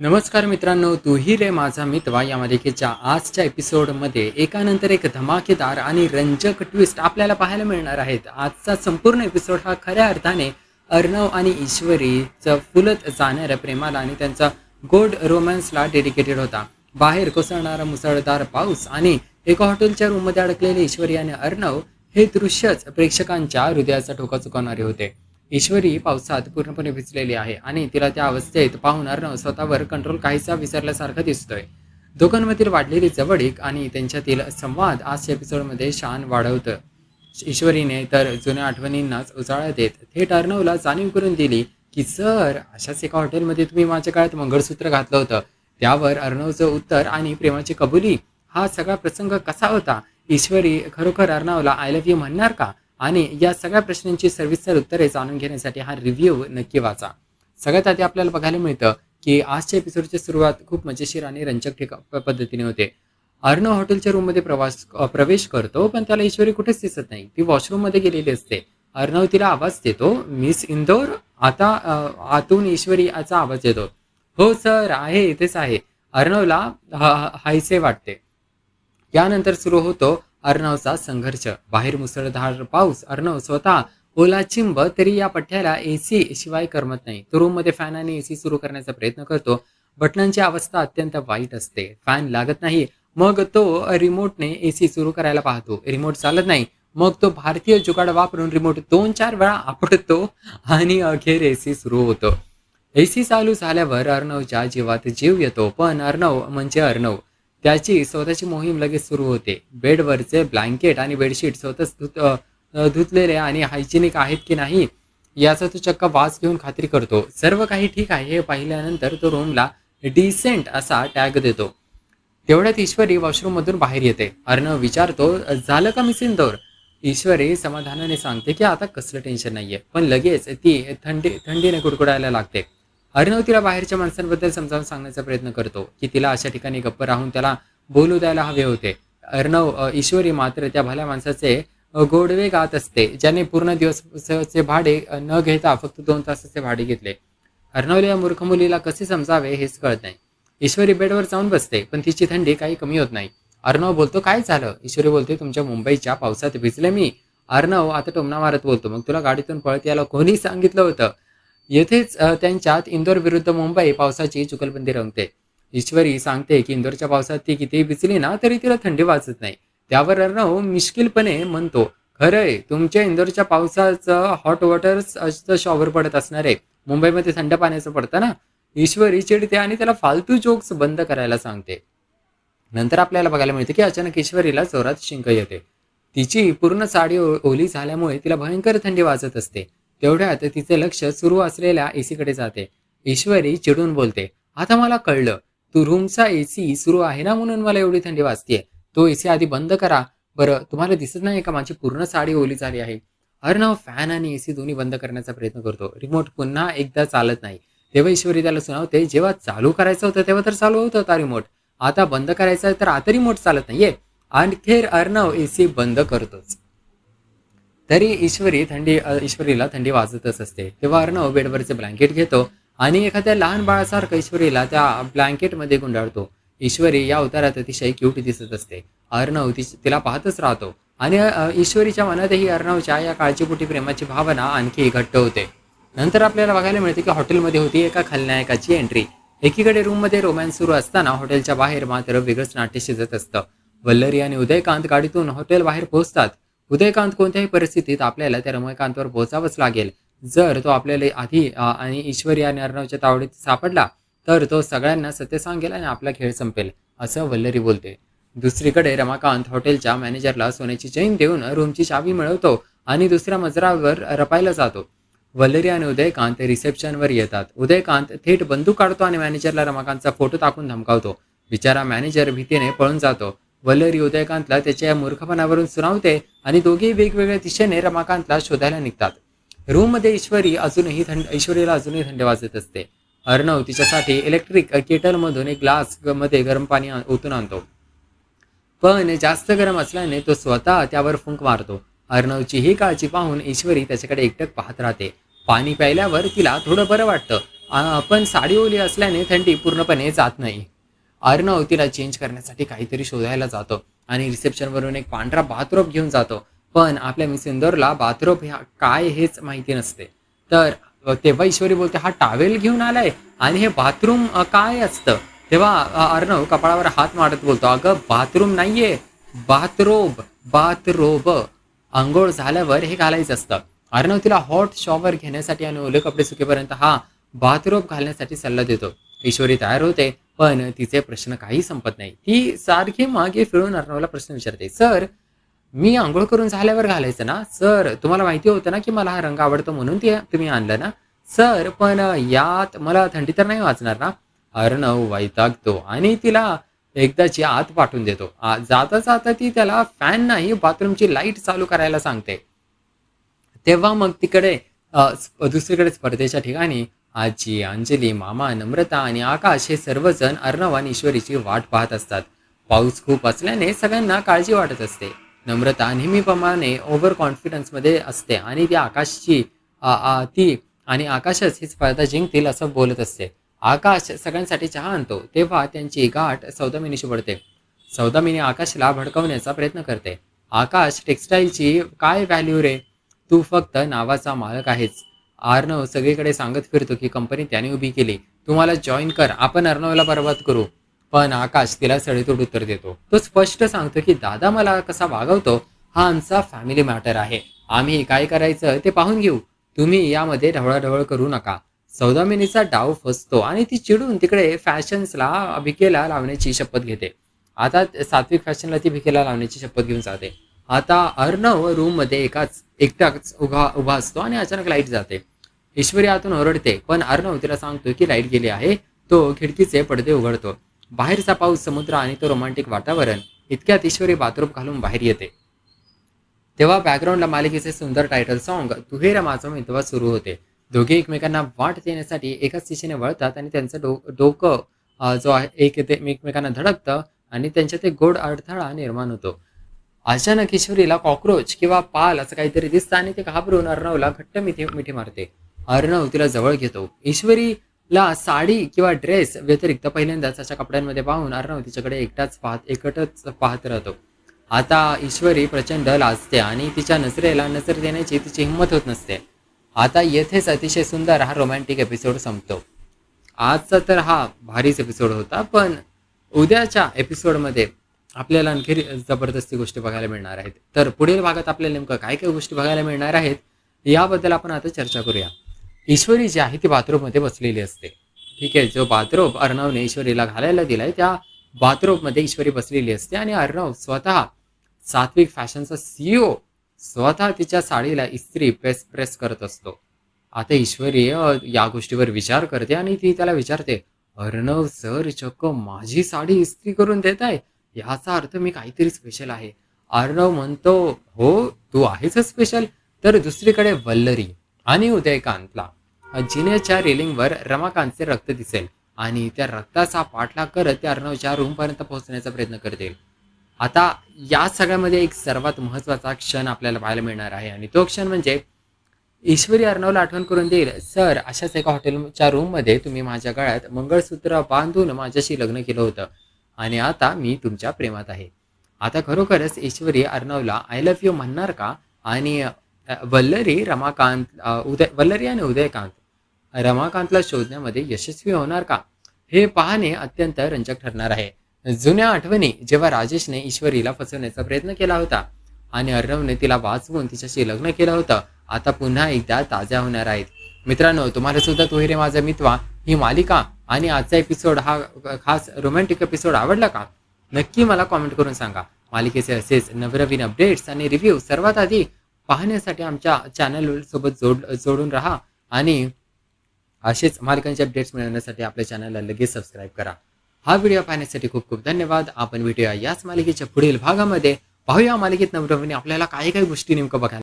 नमस्कार मित्रांनो, तूही रे माझा मित्र या मालिकेच्या आजच्या एपिसोडमध्ये एकानंतर एक धमाकेदार आणि रंजक ट्विस्ट आपल्याला पाहायला मिळणार आहेत. आजचा संपूर्ण एपिसोड हा खऱ्या अर्थाने अर्णव आणि ईश्वरीचं फुलत जाणाऱ्या प्रेमाला आणि त्यांचा गोड रोमॅन्सला डेडिकेटेड होता. बाहेर कोसळणारा मुसळधार पाऊस आणि एका हॉटेलच्या रूममध्ये अडकलेले ईश्वरी आणि अर्णव हे दृश्यच प्रेक्षकांच्या हृदयाचा ठोका चुकवणारे होते. ईश्वरी पावसात पूर्णपणे भिजलेली आहे आणि तिला त्या अवस्थेत पाहून अर्णव स्वतःवर कंट्रोल काहीसा विसरल्यासारखं दिसतोय. दोघांमधील वाढलेली जवळीक आणि त्यांच्यातील संवाद आजच्या एपिसोडमध्ये शान वाढवतं. ईश्वरीने तर जुन्या आठवणींनाच उजाळा देत थेट अर्णवला जाणीव करून दिली की सर, अशाच एका हॉटेलमध्ये तुम्ही माझ्या काळात मंगळसूत्र घातलं होतं. त्यावर अर्णवचं उत्तर आणि प्रेमाची कबुली, हा सगळा प्रसंग कसा होता? ईश्वरी खरोखर अर्णवला आय लव्ह यू म्हणणार का? आणि या सगळ्या प्रश्नांची सविस्तर उत्तरे जाणून घेण्यासाठी हा रिव्ह्यू नक्की वाचा. सगळ्यात आधी आपल्याला बघायला मिळतं की आजच्या एपिसोडची सुरुवात खूप मजेशीर आणि रंजक पद्धतीने होते. अर्णव हॉटेलच्या रूममध्ये प्रवेश करतो, पण त्याला ईश्वरी कुठेच दिसत नाही. ती वॉशरूममध्ये गेलेली असते. अर्णव तिला आवाज देतो, मिस इंदोर. आता आतून ईश्वरी याचा आवाज येतो. हो सर, आहे, इथेच आहे. अर्णवला हायसे वाटते. यानंतर सुरू होतो अर्णवचा संघर्ष. बाहेर मुसळधार पाऊस. अर्णव स्वतः ओलाचिंब तरी या पठ्याला एसी शिवाय करमत नाही. तो रूममध्ये फॅन आणि एसी सुरू करण्याचा प्रयत्न करतो. बटनांची अवस्था अत्यंत वाईट असते. फॅन लागत नाही. मग तो रिमोटने एसी सुरू करायला पाहतो. रिमोट चालत नाही. मग तो भारतीय जुगाड वापरून रिमोट 2-4 वेळा आपटतो आणि अखेर एसी सुरू होतो. एसी चालू झाल्यावर अर्णवच्या जीवात जीव येतो. पण अर्णव म्हणजे अर्णव. त्याची स्वतःची मोहीम लगेच सुरू होते. बेडवरचे ब्लँकेट आणि बेडशीट स्वतःच धुतलेले आणि हायजेनिक आहेत की नाही याचा तो चक्क वास घेऊन खात्री करतो. सर्व काही ठीक आहे हे पाहिल्यानंतर तो रूमला डिसेंट असा टॅग देतो. तेवढ्यात ईश्वरी वॉशरूममधून बाहेर येते. अर्णव विचारतो, झालं का मिस इंदोर? ईश्वरी समाधानाने सांगते की आता कसलं टेन्शन नाहीये. पण लगेच ती थंडीने कुडकुडायला लागते. अर्णव तिला बाहेरच्या माणसांबद्दल समजावून सांगण्याचा प्रयत्न करतो की तिला अशा ठिकाणी गप्प राहून त्याला बोलू द्यायला हवे होते. ईश्वरी मात्र त्या भल्या माणसाचे गोडवे गात असते, ज्याने पूर्ण दिवसाचे भाडे न घेता फक्त 2 तासाचे भाडे घेतले. अर्णवला या मूर्ख मुलीला कसे समजावे हेच कळत नाही. ईश्वरी बेडवर जाऊन बसते, पण तिची थंडी काही कमी होत नाही. अर्णव बोलतो, काय झालं? ईश्वरी बोलते, तुमच्या मुंबईच्या पावसात भिजले मी. अर्णव आता टोमणा मारत बोलतो, मग तुला गाडीतून पळत यायला कोणी सांगितलं होतं? येथेच त्यांच्यात इंदोर विरुद्ध मुंबई पावसाची जुगलबंदी रंगते. ईश्वरी सांगते की इंदोरच्या पावसात ती कितीही भिजली ना तरी तिला थंडी वाजत नाही. त्यावर अर्णव मिश्किलपणे म्हणतो, खरंय, तुमच्या इंदोरच्या पावसाचं हॉट वॉटरचं शॉवर पडत असणार आहे. मुंबईमध्ये थंड पाण्याचं पडतं ना. ईश्वरी चिडते आणि त्याला फालतू जोक्स बंद करायला सांगते. नंतर आपल्याला बघायला मिळते की अचानक ईश्वरीला जोरात शिंक येते. तिची पूर्ण साडी ओली झाल्यामुळे तिला भयंकर थंडी वाजत असते. तेवढ्यात तिचे लक्ष सुरू असलेल्या एसीकडे जाते. ईश्वरी चिडून बोलते, आता मला कळलं, तू रूमचा एसी सुरू आहे ना म्हणून मला एवढी थंडी वाजतेय. तो एसी आधी बंद करा. बरं, तुम्हाला दिसत नाही का माझी पूर्ण साडी ओली झाली आहे? अर्णव फॅन आणि एसी दोन्ही बंद करण्याचा प्रयत्न करतो. रिमोट पुन्हा एकदा चालत नाही. तेव्हा ईश्वरी त्याला सुनावते, जेव्हा चालू करायचं होतं तेव्हा तर चालू होत होता रिमोट. आता बंद करायचं आहे तर आता रिमोट चालत नाहीये. अखेर अर्णव एसी बंद करतोच. तरी ईश्वरीला थंडी वाजतच असते. तेव्हा अर्णव बेडवरचे ब्लँकेट घेतो आणि एखाद्या लहान बाळासारखं ईश्वरीला त्या ब्लँकेटमध्ये गुंडाळतो. ईश्वरी या उतारात अतिशय क्यूट दिसत असते. अर्णव तिला पाहतच राहतो आणि ईश्वरीच्या मनातही अर्णवच्या या काळजीपोटी प्रेमाची भावना आणखी घट्ट होते. नंतर आपल्याला बघायला मिळते की हॉटेलमध्ये होती एका खलनायकाची एंट्री. एकीकडे रूममध्ये रोमॅन्स सुरू असताना हॉटेलच्या बाहेर मात्र वेगळंच नाट्य शिजत असतं. वल्लरी आणि उदयकांत गाडीतून हॉटेल बाहेर पोहोचतात. उदयकांत कोणत्याही परिस्थितीत आपल्याला त्या रमाकांतवर पोहोचावंच लागेल. जर तो आपल्याला आधी आणि ईश्वरी आणि अर्णवच्या तावडीत सापडला तर तो सगळ्यांना सत्य सांगेल आणि आपला खेळ संपेल, असं वल्लरी बोलते. दुसरीकडे रमाकांत हॉटेलच्या मॅनेजरला सोन्याची चैन देऊन रूमची चावी मिळवतो आणि दुसऱ्या मजरावर रपायला जातो. वल्लरी आणि उदयकांत रिसेप्शनवर येतात. उदयकांत थेट बंदूक काढतो आणि मॅनेजरला रमाकांतचा फोटो टाकून धमकावतो. बिचारा मॅनेजर भीतीने पळून जातो. वल्लरी उदयकांतला त्याच्या मूर्खपणावरून सुनावते आणि दोघेही वेगवेगळ्या दिशेने रमाकांतला शोधायला निघतात. रूममध्ये ईश्वरीला अजूनही थंडी वाजत असते. अर्णव तिच्यासाठी इलेक्ट्रिक केटलमधून एक ग्लास मध्ये गरम पाणी ओतून आणतो. पण जास्त गरम असल्याने तो स्वतः त्यावर फुंक मारतो. अर्णवची ही काळजी पाहून ईश्वरी त्याच्याकडे एकटक पाहत राहते. पाणी प्यायल्यावर तिला थोडं बरं वाटतं. पण साडी ओली असल्याने थंडी पूर्णपणे जात नाही. अर्णव तिला चेंज करण्यासाठी काहीतरी शोधायला जातो आणि रिसेप्शनवरून एक पांढरा बाथरोब घेऊन जातो. पण आपल्या मिस इंदोरला बाथरोब ह्या काय हेच माहिती नसते. तर तेव्हा ईश्वरी बोलते, हा टावेल घेऊन आलाय आणि हे बाथरूम काय असतं? तेव्हा अर्णव कपाळावर हात मारत बोलतो, अगं बाथरूम नाहीये, बाथरोब, बाथरोब. अंघोळ झाल्यावर हे घालायचं असतं. अर्णव तिला हॉट शॉवर घेण्यासाठी आणि ओले कपडे सुकेपर्यंत हा बाथरोब घालण्यासाठी सल्ला देतो. ईश्वरी तयार होते, पण तिचे प्रश्न काही संपत नाही. ती सारखी मागे फिरून अर्णवला प्रश्न विचारते, सर मी अंघोळ करून झाल्यावर घालायचं ना? सर तुम्हाला माहिती होतं ना की मला हा रंग आवडतो म्हणून ते तुम्ही आणलं ना? सर पण यात मला थंडी तर नाही वाजणार ना? अर्णव वैतागतो आणि तिला एकदाची आत पाठवून देतो. जाता जाता ती त्याला फॅन नाही बाथरूमची लाईट चालू करायला सांगते. तेव्हा मग तिकडे दुसरीकडे स्पर्धेच्या ठिकाणी आजी, अंजली, मामा, नम्रता आणि आकाश हे सर्वजण अर्णव आणि ईश्वरीची वाट पाहत असतात. पाऊस खूप असल्याने सगळ्यांना काळजी वाटत असते. नम्रता नेहमीप्रमाणे ओव्हर कॉन्फिडन्समध्ये असते आणि ती आणि आकाशच ही स्पर्धा जिंकतील असं बोलत असते. आकाश सगळ्यांसाठी चहा आणतो तेव्हा त्यांची गाठ सौदामिनीशी पडते. सौदामिनी आकाशला भडकवण्याचा प्रयत्न करते. आकाश टेक्स्टाईलची काय व्हॅल्यू रे? तू फक्त नावाचा मालक आहेस. अर्णव सगळीकडे सांगत फिरतो की कंपनी त्याने उभी केली. तू मला जॉईन कर, आपण अर्णवला बरबाद करू. पण आकाश तिला सडेतोड उत्तर देतो. तो स्पष्ट सांगतो की दादा मला कसा वागवतो हा आमचा फॅमिली मॅटर आहे. आम्ही काय करायचं ते पाहून घेऊ. तुम्ही यामध्ये ढवळाढवळ करू नका. सौदामिनीचा डाव फसतो आणि ती चिडून तिकडे फॅशन्सला भिकेला लावण्याची शपथ घेते. आता सात्विक फॅशनला ती भिकेला लावण्याची शपथ घेऊन जाते. आता अर्णव रूममध्ये एकटाच उभा असतो आणि अचानक लाईट जाते. ईश्वरी आतून ओरडते, पण अर्णव तिला सांगतो की लाईट गेली आहे. तो खिडकीचे पडदे उघडतो. बाहेरचा पाऊस, समुद्र आणि तो रोमांटिक वातावरण. इतक्यात ईश्वरी बाथरूम घालून बाहेर येते. तेव्हा बॅकग्राऊंडला मालिकेचे सुंदर टायटल सॉन्ग तू हे रे माझं मितवा सुरू होते. दोघे एकमेकांना वाट देण्यासाठी एकाच दिशेने वळतात आणि त्यांचं डोकं जो आहे एकमेकांना धडकतं आणि त्यांच्यात एक गोड अडथळा निर्माण होतो. अचानक ईश्वरीला कॉक्रोच किंवा पाल असं काहीतरी दिसतं आणि ते घाबरून अर्णवला घट्ट मिठी मारते. अर्णव तिला जवळ घेतो. ईश्वरीला साडी किंवा ड्रेस व्यतिरिक्त पहिल्यांदाच अशा कपड्यांमध्ये पाहून अर्णव तिच्याकडे एकटच पाहत राहतो. आता ईश्वरी प्रचंड लाजते आणि तिच्या नजरेला नजर देण्याची तिची हिंमत होत नसते. आता येथेच अतिशय सुंदर हा रोमॅन्टिक एपिसोड संपतो. आजचा तर हा भारीच एपिसोड होता, पण उद्याच्या एपिसोडमध्ये आपल्याला आणखी जबरदस्ती गोष्टी बघायला मिळणार आहेत. तर पुढील भागात आपल्याला नेमकं काय काय गोष्टी बघायला मिळणार आहेत याबद्दल आपण आता चर्चा करूया. ईश्वरी जी आहे ती बाथरूममध्ये बसलेली असते. ठीक आहे, जो बाथरूम अर्णवने ईश्वरीला घालायला दिलाय त्या बाथरूममध्ये ईश्वरी बसलेली असते आणि अर्णव स्वतः सात्विक फॅशनचा CEO स्वतः तिच्या साडीला इस्त्री प्रेस करत असतो. आता ईश्वरी या गोष्टीवर विचार करते आणि ती त्याला विचारते, अर्णव सर चक्क माझी साडी इस्त्री करून देत आहे, याचा अर्थ मी काहीतरी स्पेशल आहे. अर्णव म्हणतो, हो तू आहेच स्पेशल. तर दुसरीकडे वल्लरी आणि उदयकांतला जिन्याच्या रेलिंगवर रमाकांतचे रक्त दिसेल आणि त्या रक्ताचा पाठलाग करत त्या अर्णवच्या रूमपर्यंत पोहोचण्याचा प्रयत्न करतील. आता या सगळ्यामध्ये एक सर्वात महत्त्वाचा क्षण आपल्याला पाहायला मिळणार आहे आणि तो क्षण म्हणजे ईश्वरी अर्णवला आठवण करून देईल, सर अशाच एका हॉटेलच्या रूममध्ये तुम्ही माझ्या गळ्यात मंगळसूत्र बांधून माझ्याशी लग्न केलं होतं आणि आता मी तुमच्या प्रेमात आहे. आता खरोखरच ईश्वरी अर्णवला आय लव्ह यू म्हणणार का? आणि वल्लरी आणि उदयकांत रमाकांतला शोधण्यामध्ये यशस्वी होणार का? हे पाहणे अत्यंत रंजक ठरणार आहे. जुन्या आठवणी जेव्हा राजेशने ईश्वरीला फसवण्याचा प्रयत्न केला होता आणि अर्णवने तिला वाचवून तिच्याशी लग्न केलं होतं, आता पुन्हा एकदा ताज्या होणार आहेत. मित्रांनो, तुम्हाला सुद्धा तू रे माझा मितवा ही मालिका आणि आजचा एपिसोड हा खास रोमॅन्टिक एपिसोड आवडला का? नक्की मला कॉमेंट करून सांगा. मालिकेचे असेच नवनवीन अपडेट्स आणि रिव्ह्यू सर्वात आधी पाहण्यासाठी आमच्या चॅनल सोबत जोडून राहा आणि असेच मालिकांचे अपडेट्स मिळवण्यासाठी आपल्या चॅनलला लगेच सबस्क्राईब करा. हा व्हिडिओ पाहण्यासाठी खूप खूप धन्यवाद. आपण भेटूया याच मालिकेच्या पुढील भागामध्ये. पाहूया मालिकेत नवनवीन आपल्याला काय काय गोष्टी नेमकं बघायला